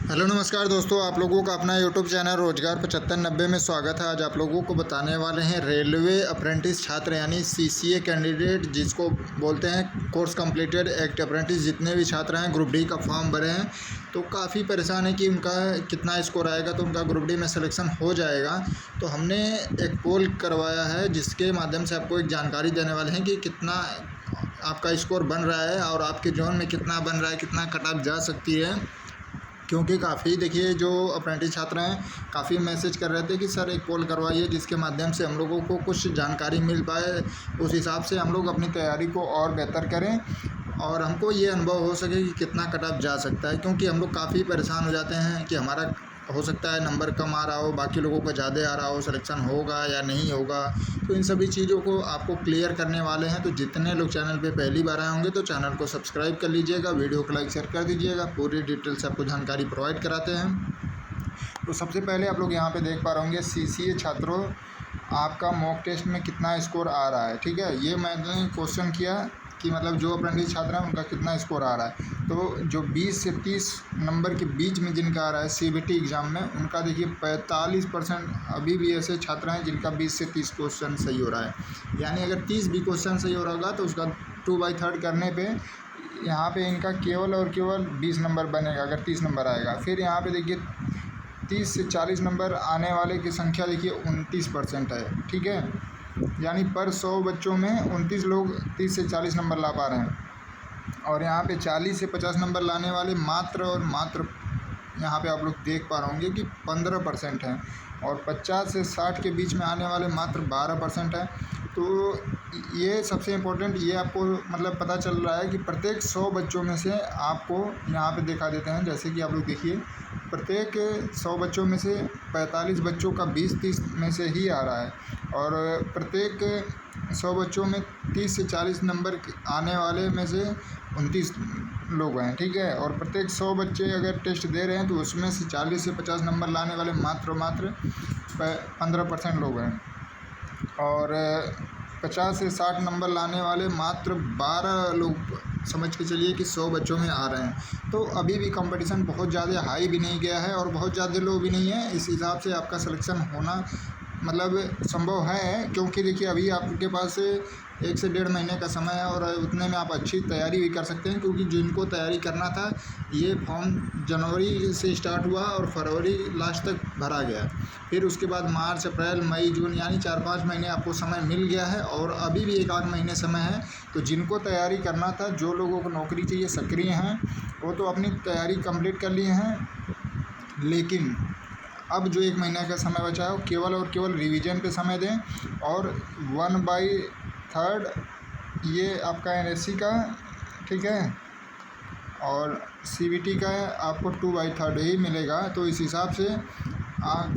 Hello नमस्कार दोस्तों, आप लोगों का अपना यूट्यूब चैनल रोजगार 7590 में स्वागत है। आज आप लोगों को बताने वाले हैं रेलवे अप्रेंटिस छात्र यानी सीसीए कैंडिडेट, जिसको बोलते हैं कोर्स कंप्लीटेड एक्ट अप्रेंटिस। जितने भी छात्र हैं ग्रुप डी का फॉर्म भरे हैं तो काफ़ी परेशान है कि उनका कितना स्कोर आएगा, तो उनका ग्रुप डी में सिलेक्शन हो जाएगा। तो हमने एक पोल करवाया है जिसके माध्यम से आपको एक जानकारी देने वाले हैं कि कितना आपका स्कोर बन रहा है और आपके जोन में कितना बन रहा है, कितना कट ऑफ जा सकती है। क्योंकि काफ़ी देखिए जो अप्रेंटिस छात्र हैं काफ़ी मैसेज कर रहे थे कि सर एक पोल करवाइए जिसके माध्यम से हम लोगों को कुछ जानकारी मिल पाए, उस हिसाब से हम लोग अपनी तैयारी को और बेहतर करें और हमको ये अनुभव हो सके कि कितना कट ऑफ जा सकता है। क्योंकि हम लोग काफ़ी परेशान हो जाते हैं कि हमारा हो सकता है नंबर कम आ रहा हो, बाकी लोगों का ज़्यादा आ रहा हो, सिलेक्शन होगा या नहीं होगा। तो इन सभी चीज़ों को आपको क्लियर करने वाले हैं। तो जितने लोग चैनल पे पहली बार आए होंगे तो चैनल को सब्सक्राइब कर लीजिएगा, वीडियो को लाइक शेयर कर दीजिएगा। पूरी डिटेल से आपको जानकारी प्रोवाइड कराते हैं। तो सबसे पहले आप लोग यहाँ पे देख पा रहे होंगे सीसीए छात्रों, आपका मॉक टेस्ट में कितना स्कोर आ रहा है। ठीक है, ये मैंने क्वेश्चन किया कि मतलब जो अप्रेंटिस छात्र हैं उनका कितना स्कोर आ रहा है। तो जो 20 से 30 नंबर के बीच में जिनका आ रहा है सीबीटी एग्ज़ाम में, उनका देखिए 45% अभी भी ऐसे छात्र हैं जिनका 20 से 30 क्वेश्चन सही हो रहा है। यानी अगर 30 भी क्वेश्चन सही हो रहा होगा तो उसका 2/3 करने पे यहाँ पे इनका केवल और केवल 20 नंबर बनेगा अगर 30 नंबर आएगा। फिर यहाँ पे देखिए 30 से 40 नंबर आने वाले की संख्या देखिए 29% है। ठीक है, यानी पर 100 बच्चों में 29 लोग 30 से 40 नंबर ला पा रहे हैं। और यहाँ पे 40 से 50 नंबर लाने वाले मात्र और मात्र यहाँ पे आप लोग देख पा रहे होंगे कि 15% हैं। और 50 से 60 के बीच में आने वाले मात्र 12% हैं। तो ये सबसे इम्पोर्टेंट ये आपको मतलब पता चल रहा है कि प्रत्येक 100 बच्चों में से आपको यहाँ पे दिखा देते हैं। जैसे कि आप लोग देखिए, प्रत्येक 100 बच्चों में से 45 बच्चों का 20-30 में से ही आ रहा है। और प्रत्येक 100 बच्चों में 30 से 40 नंबर आने वाले में से 29 लोग हैं। ठीक है, और प्रत्येक 100 बच्चे अगर टेस्ट दे रहे हैं तो उसमें से 40 से 50 नंबर लाने वाले मात्र 15% लोग हैं। और 50 से 60 नंबर लाने वाले मात्र 12 लोग समझ के चलिए कि 100 बच्चों में आ रहे हैं। तो अभी भी कंपटीशन बहुत ज़्यादा हाई भी नहीं गया है और बहुत ज़्यादा लो भी नहीं है। इस हिसाब से आपका सिलेक्शन होना मतलब संभव है। क्योंकि देखिए अभी आपके पास 1 से 1.5 महीने का समय है और उतने में आप अच्छी तैयारी भी कर सकते हैं। क्योंकि जिनको तैयारी करना था ये फॉर्म जनवरी से स्टार्ट हुआ और फरवरी लास्ट तक भरा गया। फिर उसके बाद मार्च, अप्रैल, मई, जून यानी 4-5 महीने आपको समय मिल गया है और अभी भी 1 आध महीने समय है। तो जिनको तैयारी करना था, जो लोगों को नौकरी चाहिए, सक्रिय हैं, वो तो अपनी तैयारी कंप्लीट कर लिए हैं। लेकिन अब जो 1 महीने का समय बचा है वो केवल और केवल रिवीजन पे समय दें। और 1/3 ये आपका एनएससी का, ठीक है, और सीबीटी का आपको 2/3 ही मिलेगा। तो इस हिसाब से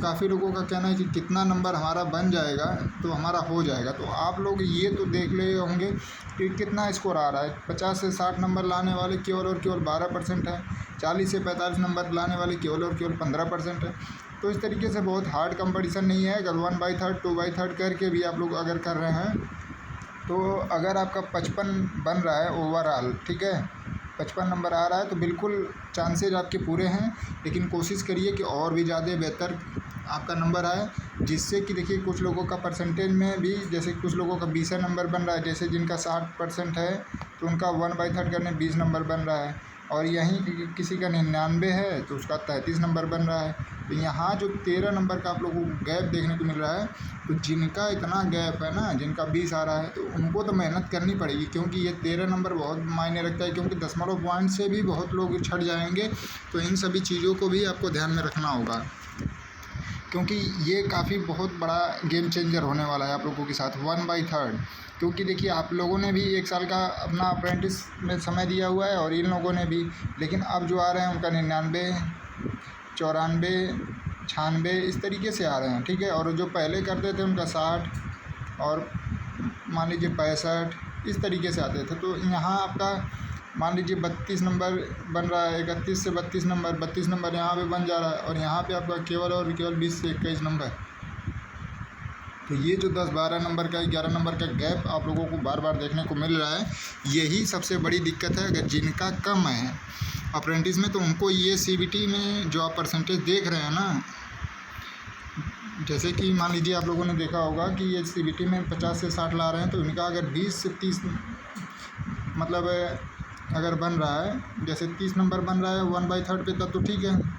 काफ़ी लोगों का कहना है कि कितना नंबर हमारा बन जाएगा तो हमारा हो जाएगा। तो आप लोग ये तो देख ले होंगे कि कितना स्कोर आ रहा है। 50 से 60 नंबर लाने वाले केवल और केवल 12% है। 40 से 45 नंबर लाने वाले केवल और केवल 15% है। तो इस तरीके से बहुत हार्ड कंपटीशन नहीं है। अगर 1/3 2/3 करके भी आप लोग अगर कर रहे हैं तो अगर आपका 55 बन रहा है ओवरऑल, ठीक है, 55 नंबर आ रहा है तो बिल्कुल चांसेज आपके पूरे हैं। लेकिन कोशिश करिए कि और भी ज़्यादा बेहतर आपका नंबर आए, जिससे कि देखिए कुछ लोगों का परसेंटेज में भी, जैसे कुछ लोगों का 20 नंबर बन रहा है, जैसे जिनका 60% है तो उनका 1/3 करने 20 नंबर बन रहा है। और यहीं किसी का 99 है तो उसका 33 नंबर बन रहा है। तो यहाँ जो 13 नंबर का आप लोगों को गैप देखने को मिल रहा है, तो जिनका इतना गैप है ना, जिनका 20 आ रहा है, तो उनको तो मेहनत करनी पड़ेगी। क्योंकि ये 13 नंबर बहुत मायने रखता है। क्योंकि दशमलव पॉइंट से भी बहुत लोग छट जाएंगे। तो इन सभी चीज़ों को भी आपको ध्यान में रखना होगा, क्योंकि ये काफ़ी बहुत बड़ा गेम चेंजर होने वाला है आप लोगों के साथ 1/3। क्योंकि देखिए आप लोगों ने भी 1 साल का अपना अप्रेंटिस में समय दिया हुआ है और इन लोगों ने भी। लेकिन अब जो आ रहे हैं उनका 99, 94, 96 इस तरीके से आ रहे हैं। ठीक है, और जो पहले करते थे उनका 60 और मान लीजिए 65 इस तरीके से आते थे। तो यहाँ आपका मान लीजिए 32 नंबर बन रहा है, 31 से 32 नंबर, 32 नंबर यहाँ पे बन जा रहा है। और यहाँ पे आपका केवल और केवल 20 से 21 नंबर। तो ये जो 10-12 नंबर का 11 नंबर का गैप आप लोगों को बार बार देखने को मिल रहा है, यही सबसे बड़ी दिक्कत है। अगर जिनका कम है अप्रेंटिस में, तो उनको ये सीबीटी में जो आप परसेंटेज देख रहे हैं ना, जैसे कि मान लीजिए आप लोगों ने देखा होगा कि ये सीबीटी में 50 से 60 ला रहे हैं, तो इनका अगर 20 से 30 मतलब अगर बन रहा है, जैसे 30 नंबर बन रहा है 1/3 पे, तब तो ठीक है।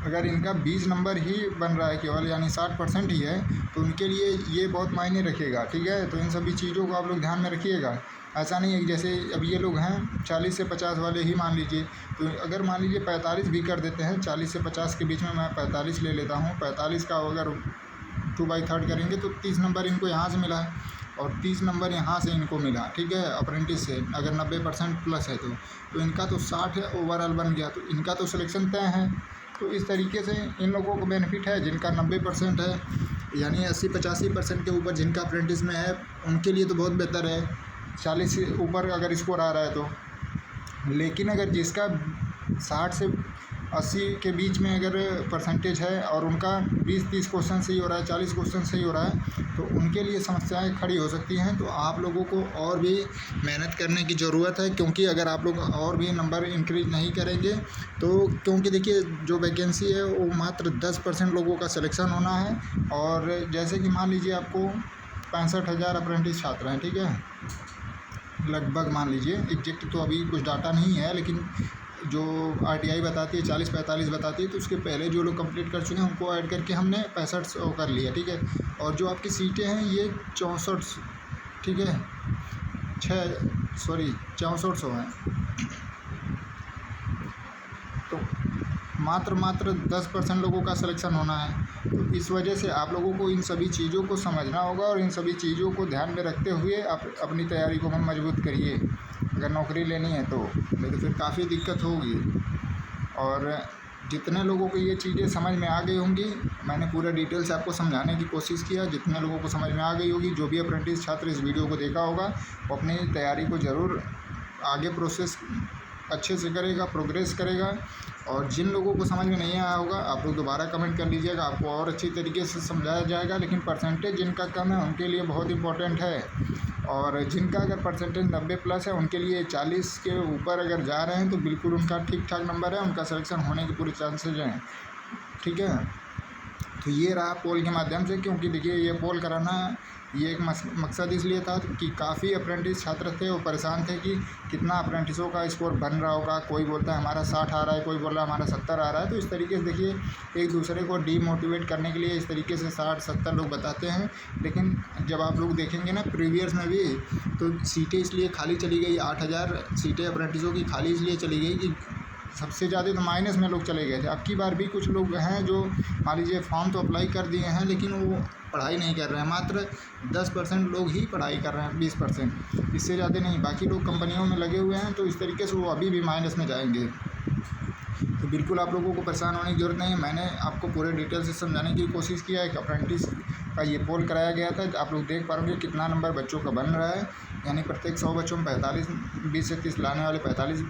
अगर इनका 20 नंबर ही बन रहा है केवल, यानी 60% ही है, तो उनके लिए ये बहुत मायने रखेगा, ठीक है। तो इन सभी चीज़ों को आप लोग ध्यान में रखिएगा। ऐसा नहीं है कि जैसे अब ये लोग हैं 40 से 50 वाले ही मान लीजिए, तो अगर मान लीजिए 45 भी कर देते हैं, 40 से 50 के बीच में मैं 45 ले लेता हूँ, 45 का अगर 2/3 करेंगे तो 30 नंबर इनको यहाँ से मिला है और 30 नंबर यहाँ से इनको मिला, ठीक है, अप्रेंटिस से। अगर 90% प्लस है तो इनका तो 60 ओवरऑल बन गया, तो इनका तो सिलेक्शन तय है। तो इस तरीके से इन लोगों को बेनिफिट है जिनका 90% है, यानी 80-85% के ऊपर जिनका अप्रेंटिस में है, उनके लिए तो बहुत बेहतर है। 40 से ऊपर अगर स्कोर आ रहा है तो। लेकिन अगर जिसका 60 से 80 के बीच में अगर परसेंटेज है और उनका 20-30 क्वेश्चन सही हो रहा है, 40 क्वेश्चन सही हो रहा है, तो उनके लिए समस्याएं खड़ी हो सकती हैं। तो आप लोगों को और भी मेहनत करने की ज़रूरत है, क्योंकि अगर आप लोग और भी नंबर इंक्रीज नहीं करेंगे तो, क्योंकि देखिए जो वैकेंसी है वो मात्र 10% लोगों का सिलेक्शन होना है। और जैसे कि मान लीजिए आपको 65,000 अप्रेंटिस छात्र हैं, ठीक है, लगभग मान लीजिए, एग्जैक्ट तो अभी कुछ डाटा नहीं है, लेकिन जो आरटीआई बताती है 40-45 बताती है, तो उसके पहले जो लोग कंप्लीट कर चुके हैं उनको ऐड करके हमने 6500 कर लिया, ठीक है। और जो आपकी सीटें हैं ये 64, ठीक है, 6400 हैं। तो मात्र 10% लोगों का सिलेक्शन होना है। तो इस वजह से आप लोगों को इन सभी चीज़ों को समझना होगा और इन सभी चीज़ों को ध्यान में रखते हुए आप अपनी तैयारी को मजबूत करिए अगर नौकरी लेनी है तो, नहीं तो फिर काफ़ी दिक्कत होगी। और जितने लोगों को ये चीज़ें समझ में आ गई होंगी, मैंने पूरा डिटेल से आपको समझाने की कोशिश किया, जितने लोगों को समझ में आ गई होगी, जो भी अप्रेंटिस छात्र इस वीडियो को देखा होगा, वो अपनी तैयारी को ज़रूर आगे प्रोसेस अच्छे से करेगा, प्रोग्रेस करेगा। और जिन लोगों को समझ में नहीं आया होगा, आप लोग दोबारा कमेंट कर लीजिएगा, आपको और अच्छी तरीके से समझाया जाएगा। लेकिन परसेंटेज जिनका कम है उनके लिए बहुत इंपॉर्टेंट है, और जिनका अगर परसेंटेज 90+ है उनके लिए 40 के ऊपर अगर जा रहे हैं तो बिल्कुल उनका ठीक ठाक नंबर है, उनका सिलेक्शन होने के पूरे चांसेज हैं, ठीक है। तो ये रहा पोल के माध्यम से, क्योंकि देखिए ये पोल कराना ये एक मकसद इसलिए था कि काफ़ी अप्रेंटिस छात्र थे, वो परेशान थे कि कितना अप्रेंटिसों का स्कोर बन रहा होगा। कोई बोलता है हमारा 60 आ रहा है, कोई बोल रहा है हमारा 70 आ रहा है। तो इस तरीके से देखिए एक दूसरे को डीमोटिवेट करने के लिए इस तरीके से 60-70 लोग बताते हैं। लेकिन जब आप लोग देखेंगे ना प्रीवियस में भी, तो सीटें इसलिए खाली चली गई, 8000 सीटें अप्रेंटिसों की खाली इसलिए चली गई कि सबसे ज़्यादा तो माइनस में लोग चले गए थे। अब की बार भी कुछ लोग हैं जो मान लीजिए फॉर्म तो अप्लाई कर दिए हैं, लेकिन वो पढ़ाई नहीं कर रहे हैं। मात्र 10% लोग ही पढ़ाई कर रहे हैं, 20%, इससे ज़्यादा नहीं। बाकी लोग कंपनियों में लगे हुए हैं, तो इस तरीके से वो अभी भी माइनस में जाएंगे। तो बिल्कुल आप लोगों को परेशान होने की ज़रूरत नहीं है। मैंने आपको पूरे डिटेल से समझाने की कोशिश किया है कि अप्रेंटिस का ये पोल कराया गया था। आप लोग देख पाओगे कितना नंबर बच्चों का बन रहा है, यानी प्रत्येक 100 बच्चों में 45, 20 से 30 लाने वाले 45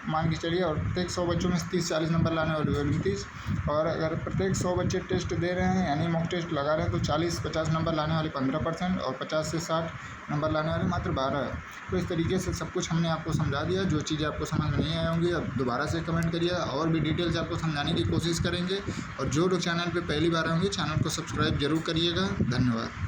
मान के चलिए, और प्रत्येक 100 बच्चों में 30-40 नंबर लाने वाले 29। और अगर प्रत्येक 100 बच्चे टेस्ट दे रहे हैं, यानी मॉक टेस्ट लगा रहे हैं, तो 40-50 नंबर लाने वाले 15% और 50 से 60 नंबर लाने वाले मात्र 12 है। तो इस तरीके से सब कुछ हमने आपको समझा दिया। जो चीज़ें आपको समझ में नहीं आई होंगी, अब दोबारा से कमेंट करिए, और भी डिटेल से आपको समझाने की कोशिश करेंगे। और जो लोग चैनल पर पहली बार आएंगे, चैनल को सब्सक्राइब जरूर करिएगा। धन्यवाद।